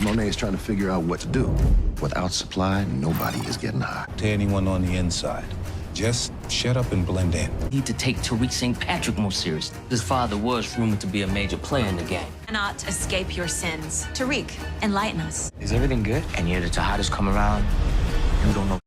Monet is trying to figure out what to do. Without supply, nobody is getting high. To anyone on the inside, just shut up and blend in. Need to take Tariq St. Patrick more seriously. His father was rumored to be a major player in the game. Cannot escape your sins. Tariq, enlighten us. Is everything good? And yet the Tejadas come around, you don't know.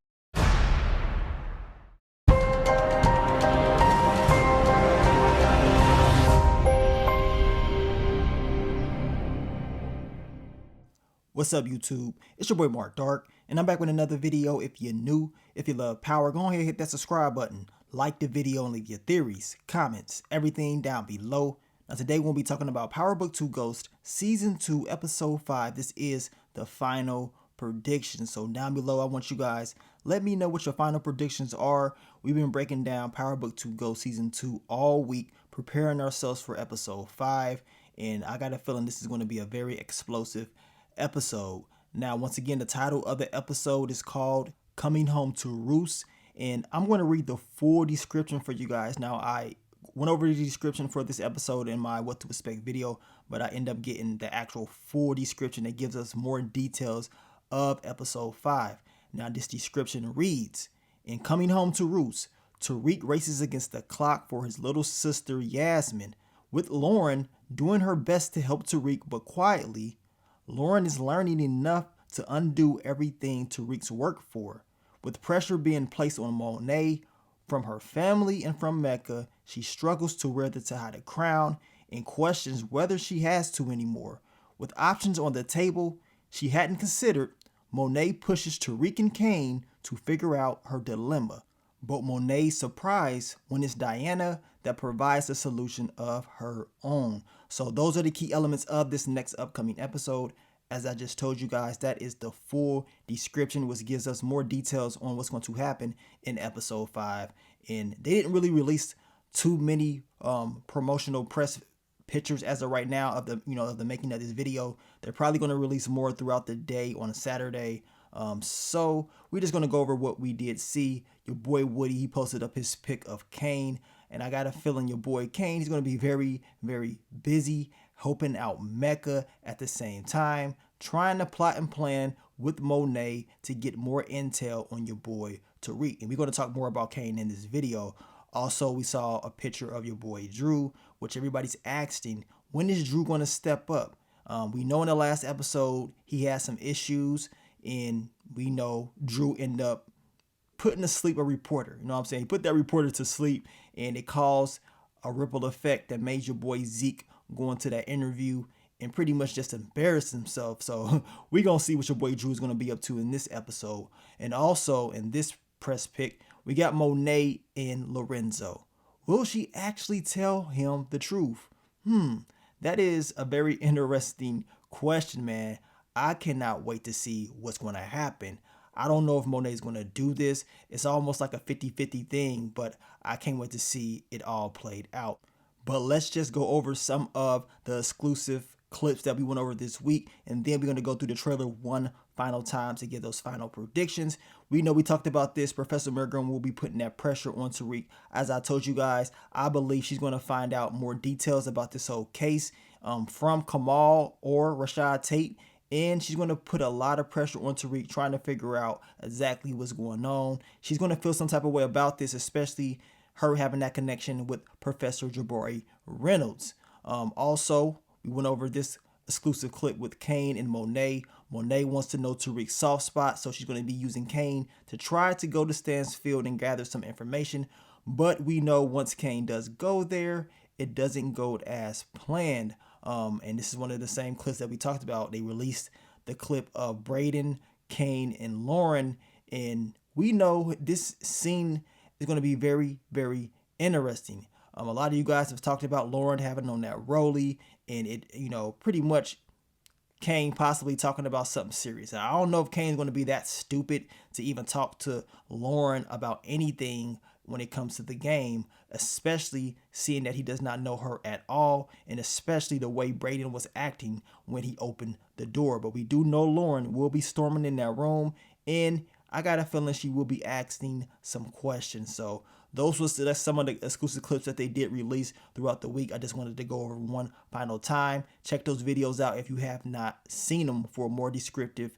What's up, YouTube? It's your boy Mark Dark, and I'm back with another video. If you're new, if you love power, go ahead and hit that subscribe button, like the video, and leave your theories, comments, everything down below. Now today we'll be talking about Power Book 2 Ghost Season 2 Episode 5. This is the final prediction. So down below, I want you guys, let me know what your final predictions are. We've been breaking down Power Book 2 Ghost Season 2 all week, preparing ourselves for Episode 5, and I got a feeling this is going to be a very explosive episode. Now, once again, the title of the episode is called Coming Home to Roost, and I'm going to read the full description for you guys. Now, I went over the description for this episode in my What to Expect video, but I end up getting the actual full description that gives us more details of episode 5. Now, this description reads, in Coming Home to Roost, Tariq races against the clock for his little sister Yasmin, with Lauren doing her best to help Tariq, but quietly Lauren is learning enough to undo everything Tariq's worked for. With pressure being placed on Monet from her family and from Mecca, she struggles to wear the Tejada crown and questions whether she has to anymore. With options on the table she hadn't considered, Monet pushes Tariq and Kane to figure out her dilemma. But Monet's surprised when it's Diana that provides a solution of her own. So those are the key elements of this next upcoming episode. As I just told you guys, that is the full description, which gives us more details on what's going to happen in episode 5. And they didn't really release too many promotional press pictures as of right now of the making of this video. They're probably going to release more throughout the day on a Saturday. So we're just going to go over what we did see. Your boy Woody, he posted up his pic of Kane, and I got a feeling your boy Kane, he's going to be very, very busy helping out Mecca at the same time, trying to plot and plan with Monet to get more intel on your boy Tariq. And we're going to talk more about Kane in this video. Also, we saw a picture of your boy Drew, which everybody's asking, when is Drew going to step up? We know in the last episode he had some issues, and we know Drew ended up putting to sleep a reporter. You know what I'm saying? He put that reporter to sleep, and it caused a ripple effect that made your boy Zeke go into that interview and pretty much just embarrass himself. So we're going to see what your boy Drew is going to be up to in this episode. And also in this press pick, we got Monet and Lorenzo. Will she actually tell him the truth? That is a very interesting question, man. I cannot wait to see what's going to happen. I don't know if Monet is going to do this. It's almost like a 50-50 thing, but I can't wait to see it all played out. But let's just go over some of the exclusive clips that we went over this week, and then we're going to go through the trailer one final time to get those final predictions. We know we talked about this. Professor Milgram will be putting that pressure on Tariq. As I told you guys, I believe she's going to find out more details about this whole case from Kamal or Rashad Tate. And she's going to put a lot of pressure on Tariq, trying to figure out exactly what's going on. She's going to feel some type of way about this, especially her having that connection with Professor Jabari Reynolds. Also, we went over this exclusive clip with Kane and Monet. Monet wants to know Tariq's soft spot, so she's going to be using Kane to try to go to Stansfield and gather some information. But we know once Kane does go there, it doesn't go as planned. And this is one of the same clips that we talked about. They released the clip of Brayden, Kane, and Lauren, and we know this scene is going to be very, very interesting. A lot of you guys have talked about Lauren having on that rollie, and it, pretty much Kane possibly talking about something serious. I don't know if Kane's going to be that stupid to even talk to Lauren about anything when it comes to the game, especially seeing that he does not know her at all, and especially the way Brayden was acting when he opened the door. But we do know Lauren will be storming in that room, and I got a feeling she will be asking some questions. So That's some of the exclusive clips that they did release throughout the week. I just wanted to go over one final time. Check those videos out if you have not seen them for a more descriptive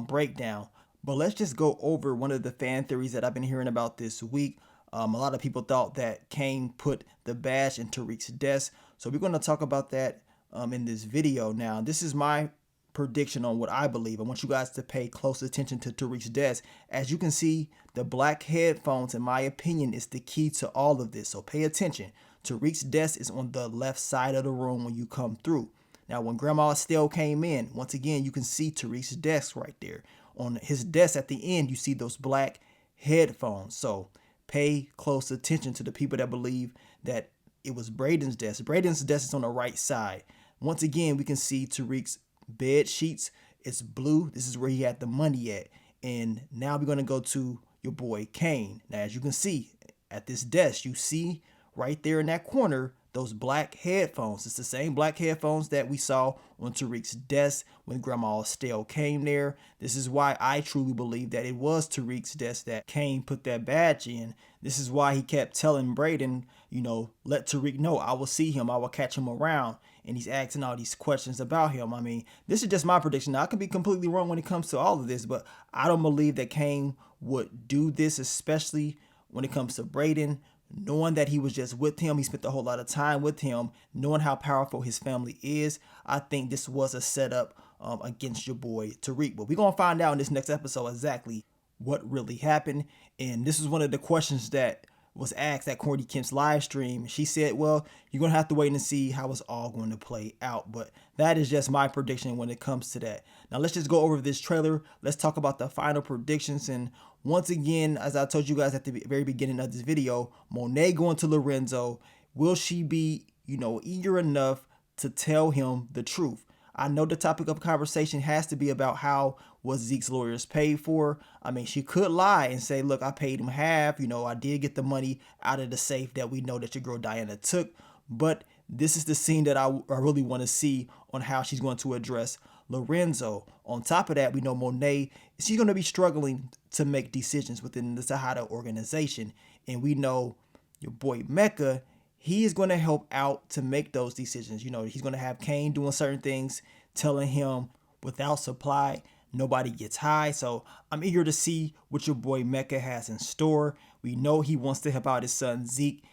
breakdown. But let's just go over one of the fan theories that I've been hearing about this week. A lot of people thought that Kane put the badge in Tariq's desk. So we're going to talk about that in this video. Now, this is my prediction on what I believe. I want you guys to pay close attention to Tariq's desk. As you can see, the black headphones, in my opinion, is the key to all of this. So pay attention. Tariq's desk is on the left side of the room when you come through. Now, when Grandma Estelle came in, once again, you can see Tariq's desk right there. On his desk at the end, you see those black headphones. So pay close attention to the people that believe that it was Brayden's desk. Brayden's desk is on the right side. Once again, we can see Tariq's bed sheets. It's blue. This is where he had the money at. And now we're going to go to your boy Kane. Now, as you can see at this desk, you see right there in that corner those black headphones. It's the same black headphones that we saw on Tariq's desk when Grandma Estelle came there. This is why I truly believe that it was Tariq's desk that Kane put that badge in. This is why he kept telling Brayden, you know, let Tariq know, I will see him, I will catch him around. And he's asking all these questions about him. I mean, this is just my prediction. Now, I could be completely wrong when it comes to all of this, but I don't believe that Kane would do this, especially when it comes to Brayden. Knowing that he was just with him, he spent a whole lot of time with him, knowing how powerful his family is, I think this was a setup against your boy Tariq. But we're going to find out in this next episode exactly what really happened. And this is one of the questions that was asked at Courtney Kemp's live stream. She said, well, you're going to have to wait and see how it's all going to play out. But that is just my prediction when it comes to that. Now, let's just go over this trailer. Let's talk about the final predictions. And once again, as I told you guys at the very beginning of this video, Monet going to Lorenzo. Will she be, eager enough to tell him the truth? I know the topic of conversation has to be about how was Zeke's lawyers paid for. I mean, she could lie and say, look, I paid him half. I did get the money out of the safe that we know that your girl Diana took. But this is the scene that I really want to see on how she's going to address Lorenzo. On top of that, we know Monet, she's going to be struggling to make decisions within the Tejada organization. And we know your boy Mecca, he is going to help out to make those decisions. He's going to have Kane doing certain things, telling him without supply, nobody gets high. So I'm eager to see what your boy Mecca has in store. We know he wants to help out his son Zeke,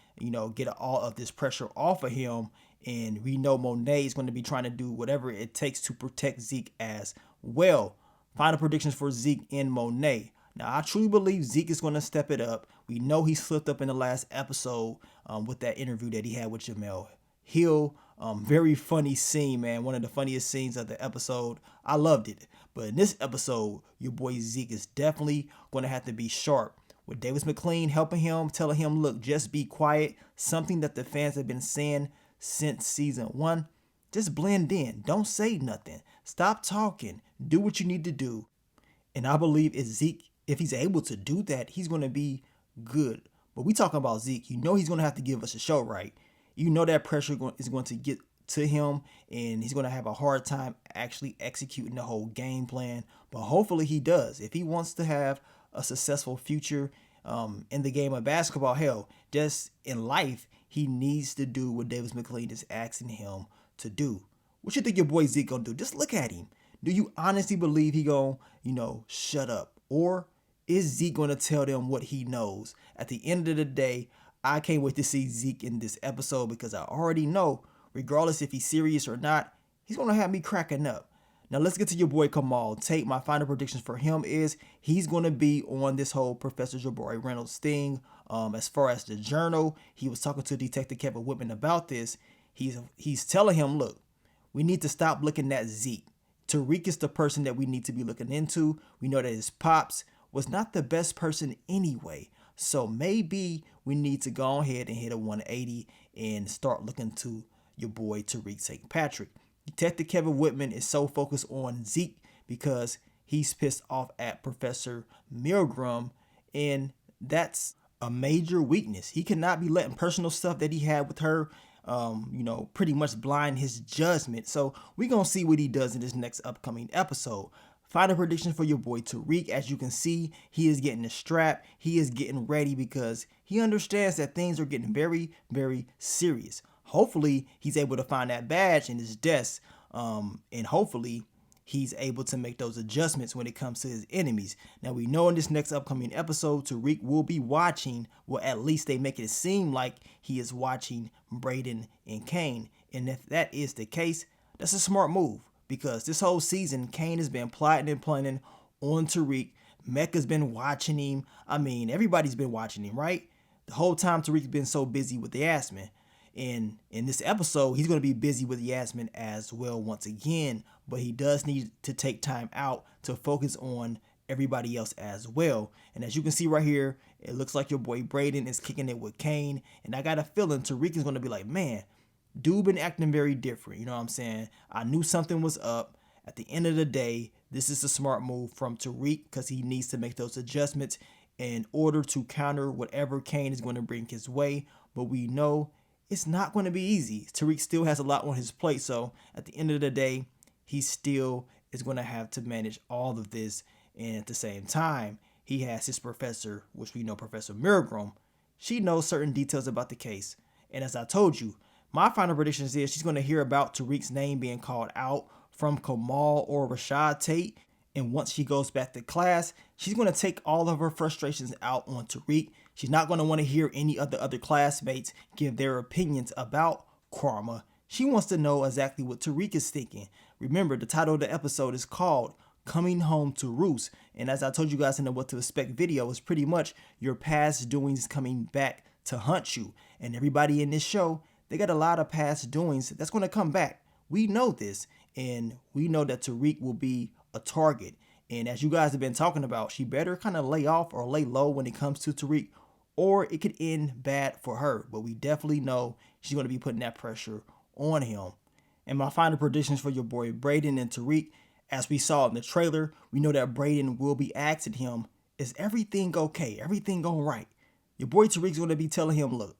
get all of this pressure off of him. And we know Monet is going to be trying to do whatever it takes to protect Zeke as well. Final predictions for Zeke and Monet. Now, I truly believe Zeke is going to step it up. We know he slipped up in the last episode with that interview that he had with Jamel Hill. Very funny scene, man. One of the funniest scenes of the episode. I loved it. But in this episode, your boy Zeke is definitely going to have to be sharp. With Davis MacLean helping him, telling him, look, just be quiet. Something that the fans have been saying since season 1. Just blend in. Don't say nothing. Stop talking. Do what you need to do. And I believe if he's able to do that, he's going to be good. But we talking about Zeke. He's going to have to give us a show, right? That pressure is going to get to him, and he's going to have a hard time actually executing the whole game plan. But hopefully he does. If he wants to have a successful future in the game of basketball, hell, just in life, he needs to do what Davis MacLean is asking him to do. What you think your boy Zeke gonna do? Just look at him. Do you honestly believe he gonna, shut up? Or is Zeke gonna tell them what he knows? At the end of the day, I can't wait to see Zeke in this episode because I already know, regardless if he's serious or not, he's gonna have me cracking up. Now let's get to your boy Kamal Tate. My final predictions for him is he's going to be on this whole Professor Jabari Reynolds thing. As far as the journal, he was talking to Detective Kevin Whitman about this. He's telling him, look, we need to stop looking at Zeke. Tariq is the person that we need to be looking into. We know that his pops was not the best person anyway. So maybe we need to go ahead and hit a 180 and start looking to your boy Tariq St. Patrick. Detective Kevin Whitman is so focused on Zeke because he's pissed off at Professor Milgram, and that's a major weakness. He cannot be letting personal stuff that he had with her, pretty much blind his judgment. So we're going to see what he does in this next upcoming episode. Final prediction for your boy Tariq. As you can see, he is getting the strap. He is getting ready because he understands that things are getting very, very serious. Hopefully, he's able to find that badge in his desk. And hopefully, he's able to make those adjustments when it comes to his enemies. Now, we know in this next upcoming episode, Tariq will be watching, well, at least they make it seem like he is watching Brayden and Cane. And if that is the case, that's a smart move. Because this whole season, Cane has been plotting and planning on Tariq. Mecca's been watching him. I mean, everybody's been watching him, right? The whole time Tariq's been so busy with Yasmin. And in this episode, he's going to be busy with Yasmin as well once again. But he does need to take time out to focus on everybody else as well. And as you can see right here, it looks like your boy Brayden is kicking it with Cane. And I got a feeling Tariq is going to be like, man, dude been acting very different. You know what I'm saying? I knew something was up. At the end of the day, this is a smart move from Tariq because he needs to make those adjustments in order to counter whatever Cane is going to bring his way. But we know it's not going to be easy. Tariq still has a lot on his plate. So at the end of the day, he still is going to have to manage all of this. And at the same time, he has his professor, which we know Professor Milgram. She knows certain details about the case. And as I told you, my final prediction is she's going to hear about Tariq's name being called out from Kamal or Rashad Tate. And once she goes back to class, she's going to take all of her frustrations out on Tariq. She's not going to want to hear any of the other classmates give their opinions about Karma. She wants to know exactly what Tariq is thinking. Remember, the title of the episode is called Coming Home to Roost. And as I told you guys in the What to Expect video, it's pretty much your past doings coming back to hunt you. And everybody in this show, they got a lot of past doings that's going to come back. We know this, and we know that Tariq will be a target. And as you guys have been talking about, she better kind of lay off or lay low when it comes to Tariq, or it could end bad for her. But we definitely know she's going to be putting that pressure on him. And my final predictions for your boy Brayden and Tariq, as we saw in the trailer, we know that Brayden will be asking him, is everything okay? Everything going right? Your boy Tariq's going to be telling him, look,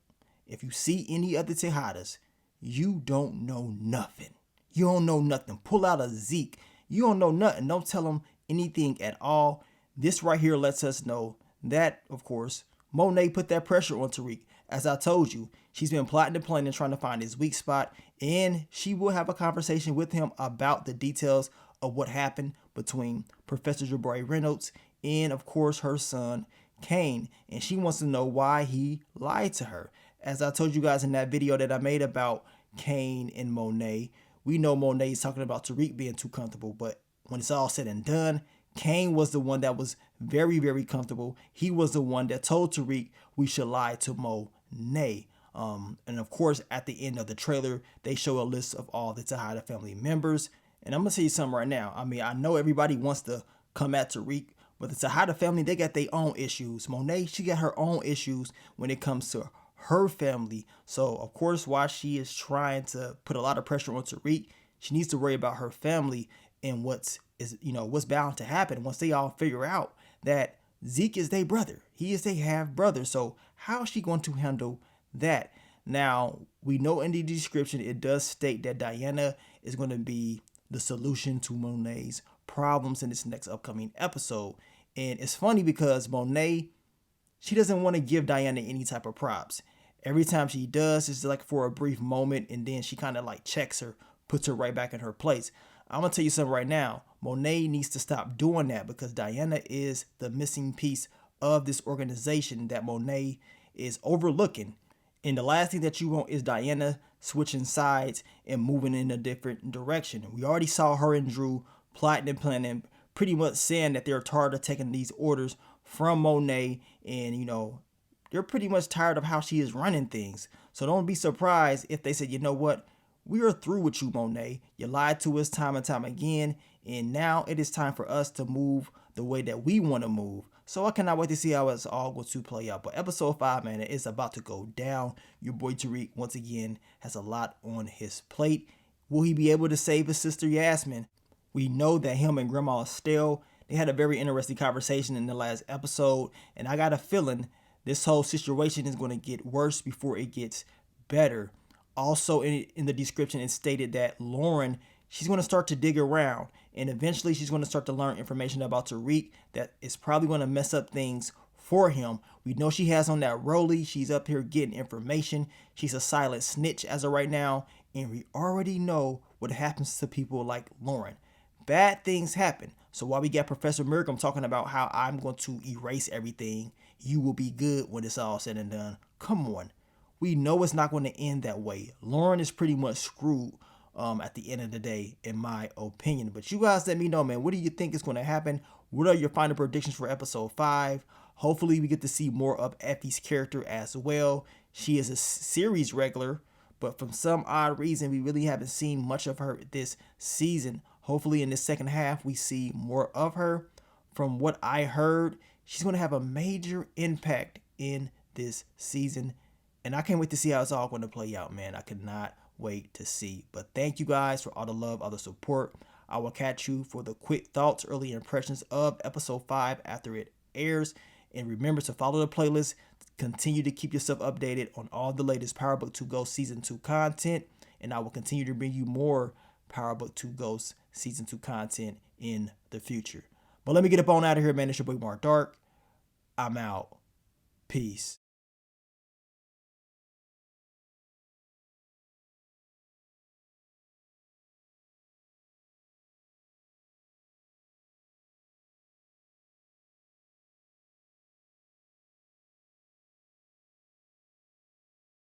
if you see any other Tejadas, you don't know nothing. You don't know nothing. Pull out a Zeke. You don't know nothing. Don't tell him anything at all. This right here lets us know that, of course, Monet put that pressure on Tariq. As I told you, she's been plotting and planning, trying to find his weak spot, and she will have a conversation with him about the details of what happened between Professor Jabari Reynolds and, of course, her son, Cane. And she wants to know why he lied to her. As I told you guys in that video that I made about Cane and Monet, we know Monet is talking about Tariq being too comfortable, but when it's all said and done, Cane was the one that was very, very comfortable. He was the one that told Tariq we should lie to Monet. And of course, at the end of the trailer, they show a list of all the Tejada family members. And I'm going to tell you something right now. I mean, I know everybody wants to come at Tariq, but the Tejada family, they got their own issues. Monet, she got her own issues when it comes to her family. So of course, while she is trying to put a lot of pressure on Tariq, she needs to worry about her family and what's bound to happen once they all figure out that Zeke is their brother. He is their half brother. So how is she going to handle that? Now, we know in the description, it does state that Diana is going to be the solution to Monet's problems in this next upcoming episode. And it's funny because Monet, she doesn't want to give Diana any type of props. Every time she does, it's like for a brief moment, and then she kind of like checks her, puts her right back in her place. I'm going to tell you something right now. Monet needs to stop doing that because Diana is the missing piece of this organization that Monet is overlooking. And the last thing that you want is Diana switching sides and moving in a different direction. We already saw her and Drew plotting and planning, pretty much saying that they're tired of taking these orders from Monet, and you know, they're pretty much tired of how she is running things. So don't be surprised if they said, you know what, we are through with you, Monet. You lied to us time and time again, and now it is time for us to move the way that we want to move. So I cannot wait to see how it's all going to play out. But episode 5, man, it's about to go down. Your boy Tariq, once again, has a lot on his plate. Will he be able to save his sister Yasmin? We know that him and Grandma Estelle, they had a very interesting conversation in the last episode. And I got a feeling this whole situation is going to get worse before it gets better. Also, in the description, it stated that Lauren she's going to start to dig around, and eventually she's going to start to learn information about Tariq that is probably going to mess up things for him. We know she has on that rollie. She's up here getting information. She's a silent snitch as of right now, and we already know what happens to people like Lauren. Bad things happen. So while we got Professor Merrick, talking about how I'm going to erase everything, you will be good when it's all said and done. Come on. We know it's not going to end that way. Lauren is pretty much screwed at the end of the day, in my opinion. But you guys let me know, man. What do you think is going to happen? What are your final predictions for episode 5? Hopefully we get to see more of Effie's character as well. She is a series regular, but from some odd reason, we really haven't seen much of her this season. Hopefully in the second half, we see more of her. From what I heard, she's going to have a major impact in this season. And I can't wait to see how it's all going to play out, man. I cannot wait to see. But thank you guys for all the love, all the support. I will catch you for the quick thoughts, early impressions of episode 5 after it airs. And remember to follow the playlist. Continue to keep yourself updated on all the latest Power Book 2 Ghost Season 2 content. And I will continue to bring you more Power Book 2 Ghost Season 2 content in the future. But let me get up on out of here, man. It's your boy Mark Dark. I'm out. Peace.